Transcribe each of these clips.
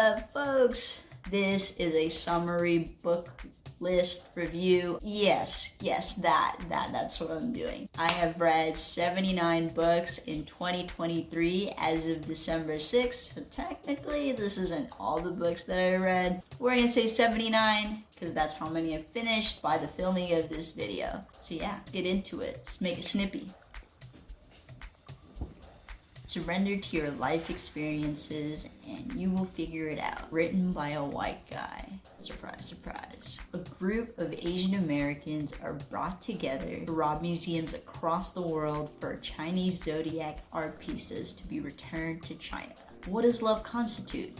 up, folks? This is a summary book list review. Yes, that's what I'm doing. I have read 79 books in 2023 as of December 6th. So technically, this isn't all the books that I read. We're gonna say 79 because that's how many I've finished by the filming of this video. So yeah, let's get into it. Let's make it snippy. Surrender to your life experiences and you will figure it out. Written by a white guy. Surprise, surprise. A group of Asian Americans are brought together to rob museums across the world for Chinese zodiac art pieces to be returned to China. What does love constitute?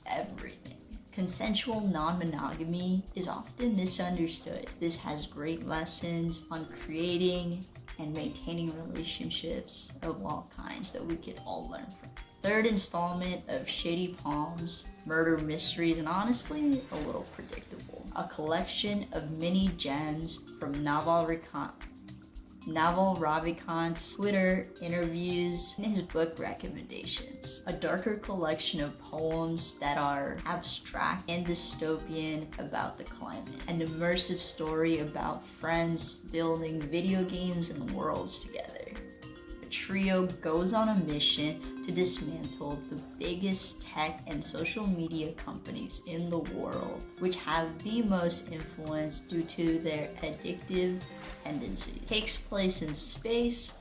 Everything. Consensual non-monogamy is often misunderstood. This has great lessons on creating and maintaining relationships of all kinds that we could all learn from. Third installment of Shady Palms, murder mysteries, and honestly, a little predictable. A collection of mini gems from Naval Ravikant's Twitter interviews and his book recommendations. A darker collection of poems that are abstract and dystopian about the climate. An immersive story about friends building video games and worlds together. The trio goes on a mission to dismantle the biggest tech and social media companies in the world, which have the most influence due to their addictive tendency. It takes place in space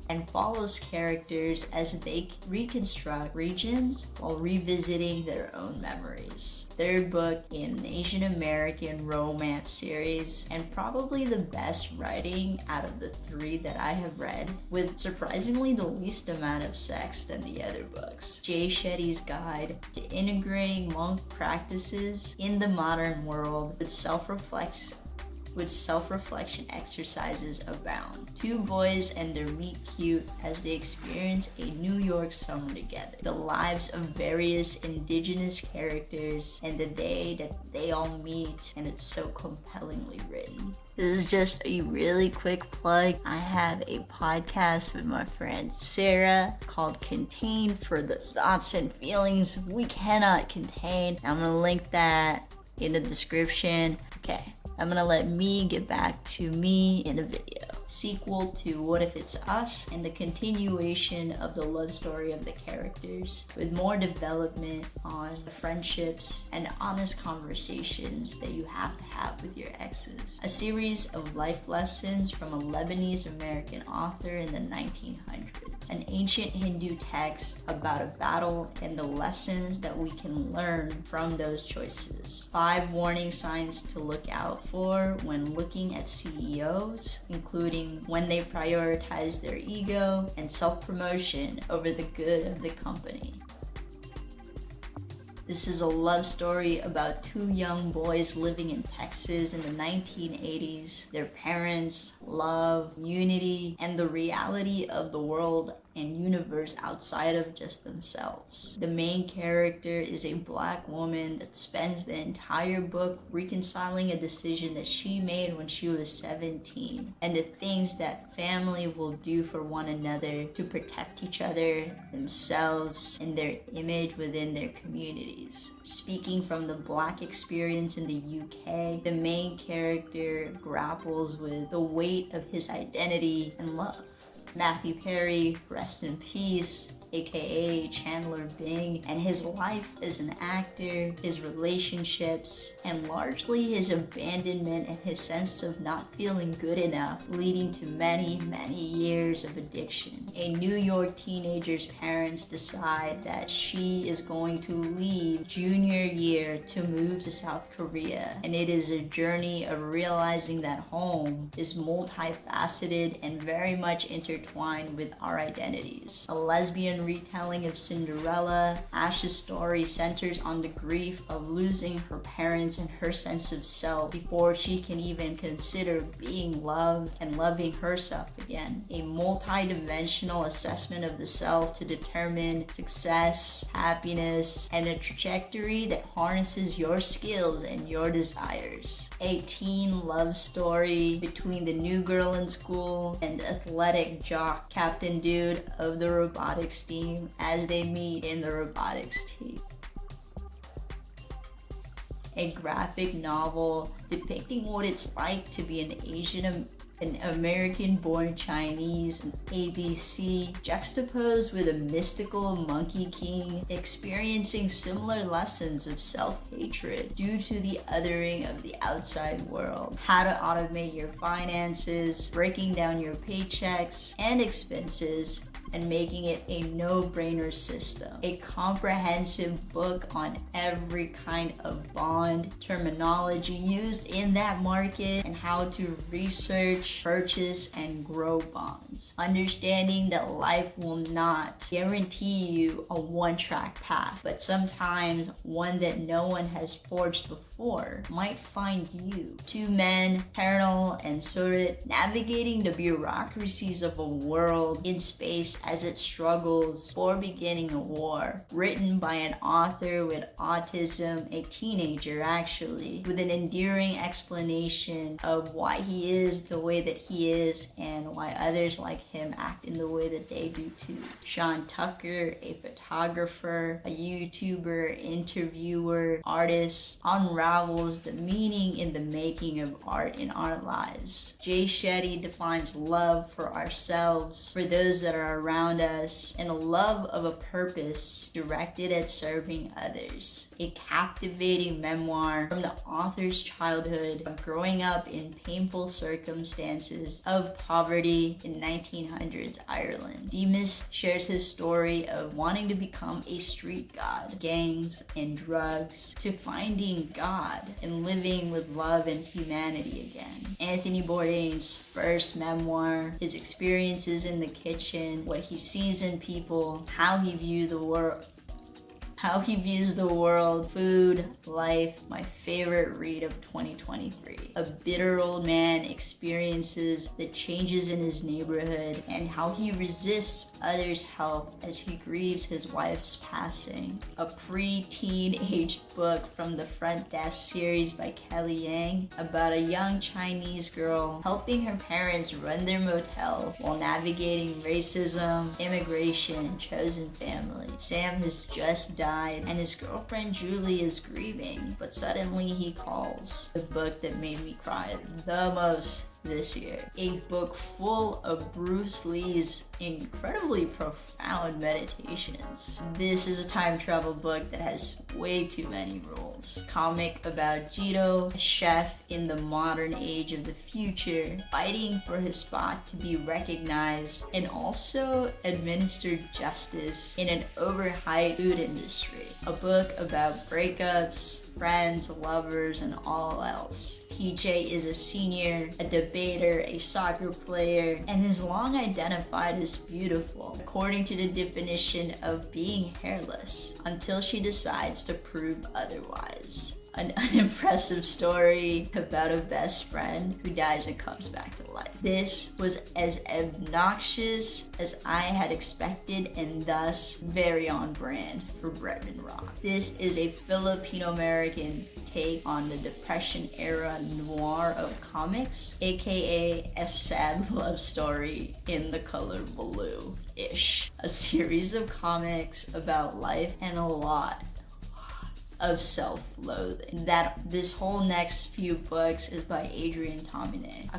and follows characters as they reconstruct regions while revisiting their own memories. Third book in an Asian American romance series, and probably the best writing out of the three that I have read, with surprisingly the least amount of sex than the other books. Jay Shetty's guide to integrating monk practices in the modern world with self-reflection exercises abound. Two boys and their meet cute as they experience a New York summer together. The lives of various indigenous characters and the day that they all meet, and it's so compellingly written. This is just a really quick plug. I have a podcast with my friend Sarah called Contain for the thoughts and feelings we cannot contain. I'm gonna link that in the description. Okay. I'm gonna let me get back to me in a video. Sequel to What If It's Us, and the continuation of the love story of the characters with more development on the friendships and honest conversations that you have to have with your exes. A series of life lessons from a Lebanese American author in the 1900s. An ancient Hindu text about a battle and the lessons that we can learn from those choices. 5 warning signs to look out for when looking at CEOs, including when they prioritize their ego and self-promotion over the good of the company. This is a love story about 2 young boys living in Texas in the 1980s. Their parents, love, unity, and the reality of the world and universe outside of just themselves. The main character is a black woman that spends the entire book reconciling a decision that she made when she was 17, and the things that family will do for one another to protect each other, themselves, and their image within their communities. Speaking from the black experience in the UK, the main character grapples with the weight of his identity and love. Matthew Perry, rest in peace, aka Chandler Bing, and his life as an actor, his relationships, and largely his abandonment and his sense of not feeling good enough, leading to many years of addiction. A New York teenager's parents decide that she is going to leave junior year to move to South Korea, and it is a journey of realizing that home is multifaceted and very much intertwined with our identities. A lesbian retelling of Cinderella, Ash's story centers on the grief of losing her parents and her sense of self before she can even consider being loved and loving herself again. A multi-dimensional assessment of the self to determine success, happiness, and a trajectory that harnesses your skills and your desires. A teen love story between the new girl in school and the athletic jock captain dude of the robotics team as they meet in the robotics team. a graphic novel depicting what it's like to be an American-born Chinese, an ABC, juxtaposed with a mystical monkey king experiencing similar lessons of self-hatred due to the othering of the outside world. How to automate your finances, breaking down your paychecks and expenses, and making it a no-brainer system. A comprehensive book on every kind of bond terminology used in that market and how to research, purchase, and grow bonds. Understanding that life will not guarantee you a one-track path, but sometimes one that no one has forged before might find you. Two men, Colonel and Surit, navigating the bureaucracies of a world in space as it struggles for beginning a war. Written by an author with autism, a teenager actually, with an endearing explanation of why he is the way that he is and why others like him act in the way that they do too. Sean Tucker, a photographer, a YouTuber, interviewer, artist, unravels the meaning in the making of art in our lives. Jay Shetty defines love for ourselves, for those that are around us, and a love of a purpose directed at serving others. A captivating memoir from the author's childhood of growing up in painful circumstances of poverty in 1900s Ireland. Demas shares his story of wanting to become a street god, gangs and drugs, to finding God and living with love and humanity again. Anthony Bourdain's first memoir, his experiences in the kitchen, what he sees in people, how he views the world, food, life, my favorite read of 2023. A bitter old man experiences the changes in his neighborhood and how he resists others' help as he grieves his wife's passing. A pre-teenage book from the Front Desk series by Kelly Yang about a young Chinese girl helping her parents run their motel while navigating racism, immigration, and chosen family. Sam has just died and his girlfriend Julie is grieving, but suddenly he calls. The book that made me cry the most this year. A book full of Bruce Lee's incredibly profound meditations. This is a time travel book that has way too many rules. Comic about Jito, a chef in the modern age of the future, fighting for his spot to be recognized and also administer justice in an overhyped food industry. A book about breakups, friends, lovers, and all else. TJ is a senior, a debater, a soccer player, and is long identified as beautiful, according to the definition of being hairless, until she decides to prove otherwise. An unimpressive story about a best friend who dies and comes back to life. This was as obnoxious as I had expected and thus very on brand for Bretman Rock. This is a Filipino-American take on the Depression era noir of comics, aka a sad love story in the color blue-ish. A series of comics about life and a lot of self-loathing. That this whole next few books is by Adrian Tomine, a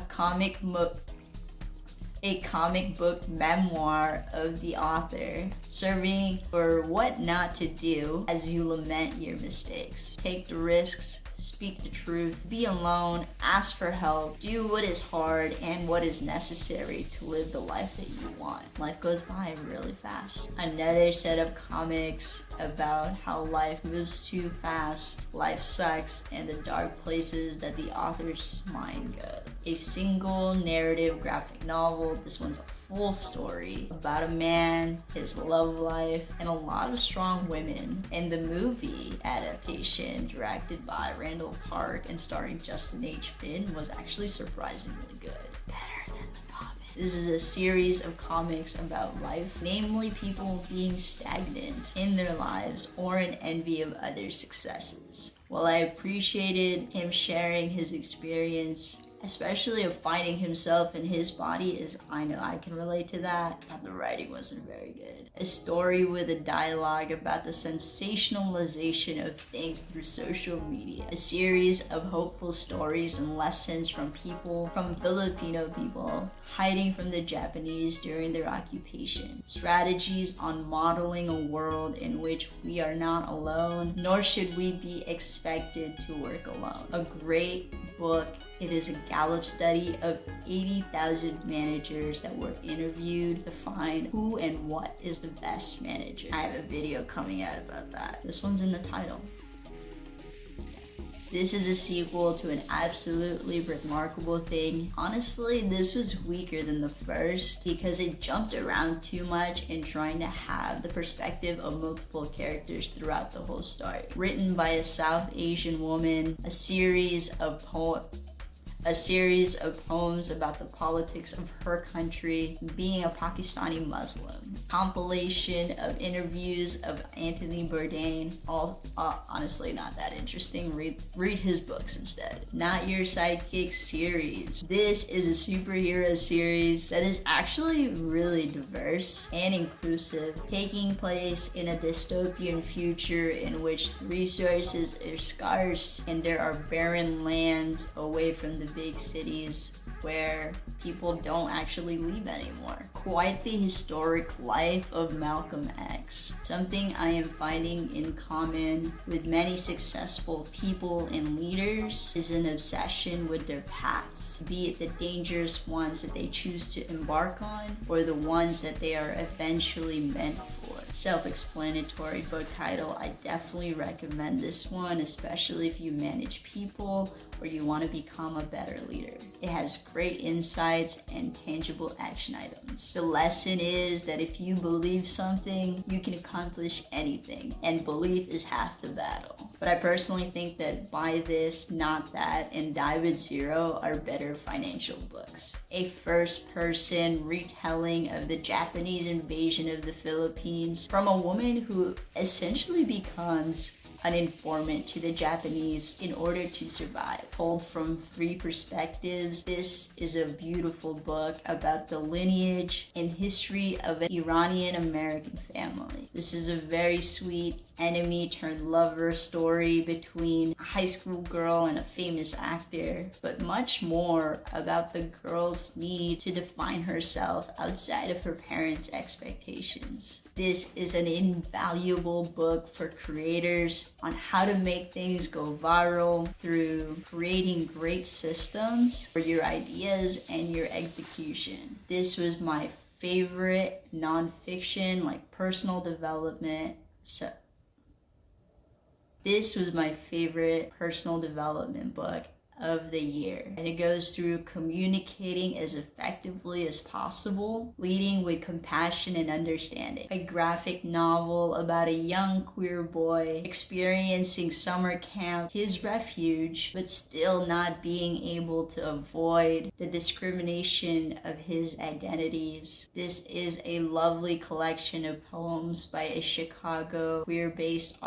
comic book memoir of the author, serving for what not to do as you lament your mistakes. Take the risks, speak the truth, be alone, ask for help, do what is hard and what is necessary to live the life that you want. Life goes by really fast. Another set of comics about how life moves too fast, life sucks, and the dark places that the author's mind goes. A single narrative graphic novel, this one's a full story about a man, his love life, and a lot of strong women. And the movie adaptation, directed by Randall Park and starring Justin H. Finn, was actually surprisingly good. Better than the comic. This is a series of comics about life, namely people being stagnant in their lives or in envy of others' successes. While I appreciated him sharing his experience especially of finding himself in his body, is, I know I can relate to that. And the writing wasn't very good. A story with a dialogue about the sensationalization of things through social media. A series of hopeful stories and lessons from Filipino people hiding from the Japanese during their occupation. Strategies on modeling a world in which we are not alone, nor should we be expected to work alone. A great book. It is a Gallup study of 80,000 managers that were interviewed to find who and what is the best manager. I have a video coming out about that. This one's in the title. This is a sequel to an absolutely remarkable thing. Honestly, this was weaker than the first because it jumped around too much in trying to have the perspective of multiple characters throughout the whole story. Written by a South Asian woman, a series of poems about the politics of her country, being a Pakistani Muslim. Compilation of interviews of Anthony Bourdain. All honestly not that interesting. Read his books instead. Not Your Sidekick series. This is a superhero series that is actually really diverse and inclusive, taking place in a dystopian future in which resources are scarce and there are barren lands away from the big cities where people don't actually live anymore. Quite the historic life of Malcolm X. Something I am finding in common with many successful people and leaders is an obsession with their paths, be it the dangerous ones that they choose to embark on or the ones that they are eventually meant for. Self-explanatory book title. I definitely recommend this one, especially if you manage people or you want to become a better leader. It has great insights and tangible action items. The lesson is that if you believe something, you can accomplish anything, and belief is half the battle. But I personally think that Buy This, Not That, and Die with Zero are better financial books. A first-person retelling of the Japanese invasion of the Philippines from a woman who essentially becomes an informant to the Japanese in order to survive. Told from 3 perspectives, this is a beautiful book about the lineage and history of an Iranian-American family. This is a very sweet enemy-turned-lover story between a high school girl and a famous actor, but much more about the girl's need to define herself outside of her parents' expectations. This is an invaluable book for creators on how to make things go viral through creating great systems for your ideas and your execution. This was my favorite nonfiction, like personal development. This was my favorite personal development book of the year, and it goes through communicating as effectively as possible, leading with compassion and understanding. A graphic novel about a young queer boy experiencing summer camp, his refuge, but still not being able to avoid the discrimination of his identities. This is a lovely collection of poems by a Chicago-based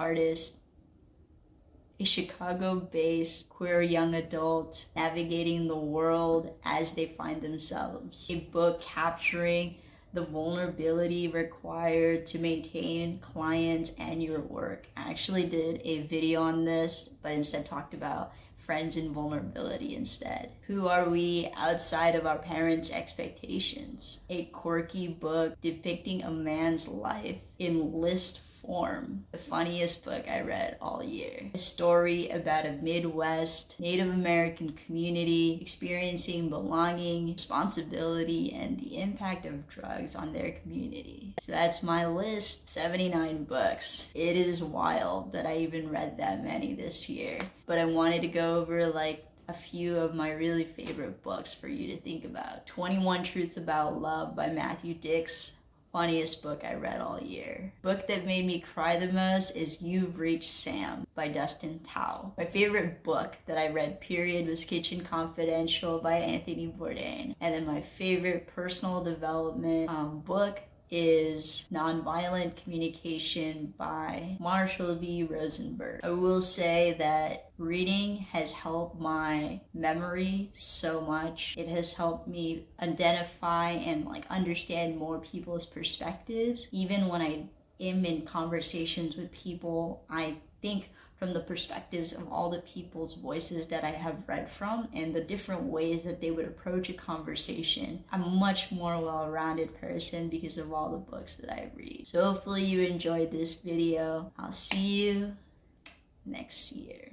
queer young adult navigating the world as they find themselves. A book capturing the vulnerability required to maintain clients and your work. I actually did a video on this, but instead talked about friends and vulnerability instead. Who are we outside of our parents' expectations? A quirky book depicting a man's life in list form. The funniest book I read all year. A story about a Midwest Native American community experiencing belonging, responsibility, and the impact of drugs on their community. So that's my list, 79 books. It is wild that I even read that many this year, but I wanted to go over like a few of my really favorite books for you to think about. 21 Truths About Love by Matthew Dix. Funniest book I read all year. Book that made me cry the most is You've Reached Sam by Dustin Tao. My favorite book that I read period was Kitchen Confidential by Anthony Bourdain. And then my favorite personal development book is Nonviolent Communication by Marshall V. Rosenberg. I will say that reading has helped my memory so much. It has helped me identify and understand more people's perspectives. Even when I am in conversations with people, I think from the perspectives of all the people's voices that I have read from and the different ways that they would approach a conversation. I'm a much more well-rounded person because of all the books that I read. So hopefully you enjoyed this video. I'll see you next year.